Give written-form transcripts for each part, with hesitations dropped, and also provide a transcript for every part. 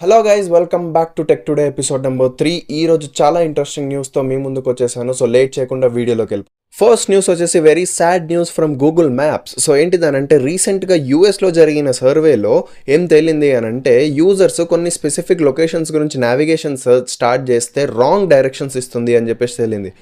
Hello guys, welcome back to tech today episode number 3. ఈ రోజు చాలా ఇంట్రెస్టింగ్ న్యూస్తో మీ ముందుకు వచ్చేసాను. సో లేట్ చేయకుండా వీడియోలోకి వెళ్ళి ఫస్ట్ న్యూస్ వచ్చేసి very sad news from Google Maps. So ఏంటిదనంటే రీసెంట్గా యూఎస్లో జరిగిన సర్వేలో ఏం తేలింది అనంటే యూజర్స్ కొన్ని స్పెసిఫిక్ లొకేషన్స్ గురించి నావిగేషన్ సర్చ్ స్టార్ట్ చేస్తే రాంగ్ డైరెక్షన్స్ ఇస్తుంది అని చెప్పేసి తేలింది.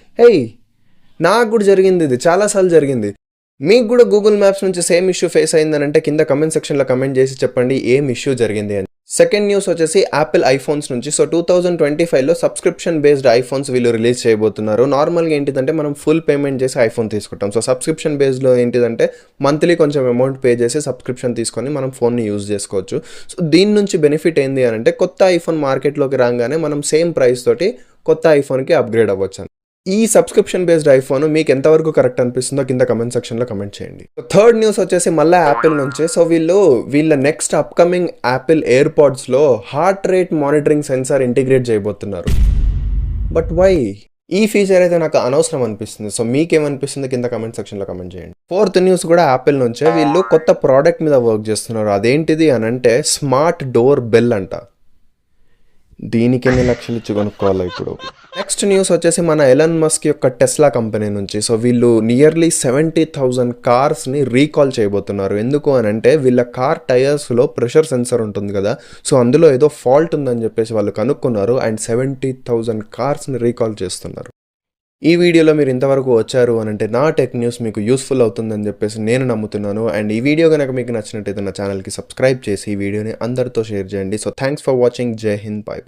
నాకు కూడా జరిగింది, ఇది చాలాసార్లు జరిగింది. మీకు కూడా గూగుల్ మ్యాప్స్ నుంచి సేమ్ ఇష్యూ ఫేస్ అయిందనంటే కింద కమెంట్ సెక్షన్లో కమెంట్ చేసి చెప్పండి ఏం ఇష్యూ జరిగింది అని. సెకండ్ న్యూస్ వచ్చేసి యాపిల్ ఐఫోన్స్ నుంచి. సో 2025లో సబ్స్క్రిప్షన్ బేస్డ్ ఐఫోన్స్ వీళ్ళు రిలీజ్ చేయబోతున్నారు. నార్మల్గా ఏంటిదంటే మనం ఫుల్ పేమెంట్ చేసి ఐఫోన్ తీసుకుంటాం. సో సబ్స్క్రిప్షన్ బేస్డ్లో ఏంటిదంటే మంత్లీ కొంచెం అమౌంట్ పే చేసి సబ్స్క్రిప్షన్ తీసుకొని మనం ఫోన్ని యూజ్ చేసుకోవచ్చు. సో దీని నుంచి బెనిఫిట్ ఏంది అని అంటే కొత్త ఐఫోన్ మార్కెట్లోకి రాగానే మనం సేమ్ ప్రైస్ తోటి కొత్త ఐఫోన్కి అప్గ్రేడ్ అవ్వచ్చు. ఈ సబ్స్క్రిప్షన్ బేస్డ్ ఐఫోన్ మీకు ఎంతవరకు కరెక్ట్ అనిపిస్తుందో కింద కమెంట్ సెక్షన్లో కమెంట్ చేయండి. థర్డ్ న్యూస్ వచ్చేసి మళ్ళీ యాపిల్ నుంచే. సో వీళ్ళ నెక్స్ట్ అప్కమింగ్ యాపిల్ ఎయిర్పాడ్స్లో heart rate monitoring sensor integrate చేయబోతున్నారు. But why? ఈ ఫీచర్ అయితే నాకు అనవసరం అనిపిస్తుంది. సో మీకేమనిపిస్తుంది కింద కమెంట్ సెక్షన్లో కమెంట్ చేయండి. ఫోర్త్ న్యూస్ కూడా యాపిల్ నుంచే. వీళ్ళు కొత్త ప్రోడక్ట్ మీద వర్క్ చేస్తున్నారు. అదేంటిది అని అంటే స్మార్ట్ డోర్ బెల్ అంట. దీనికి ఎన్ని లక్షలు ఇచ్చి కొనుక్కోవాలి ఇప్పుడు? నెక్స్ట్ న్యూస్ వచ్చేసి మన ఎలన్ మస్క్ యొక్క టెస్లా కంపెనీ నుంచి. సో వీళ్ళు నియర్లీ 70,000 కార్స్ని రీకాల్ చేయబోతున్నారు. ఎందుకు అని అంటే వీళ్ళ కార్ టైర్స్లో ప్రెషర్ సెన్సర్ ఉంటుంది కదా, సో అందులో ఏదో ఫాల్ట్ ఉందని చెప్పేసి వాళ్ళు కనుక్కున్నారు అండ్ 70,000 కార్స్ని రీకాల్ చేస్తున్నారు. ఈ వీడియోలో మీరు ఇంతవరకు వచ్చారు అని అంటే నా టెక్ న్యూస్ మీకు యూస్ఫుల్ అవుతుందని చెప్పేసి నేను నమ్ముతున్నాను. అండ్ ఈ వీడియో కనుక మీకు నచ్చినట్టయితే నా ఛానల్కి సబ్స్క్రైబ్ చేసి ఈ వీడియోని అందరితో షేర్ చేయండి. So thanks for watching. జై హింద్. బై.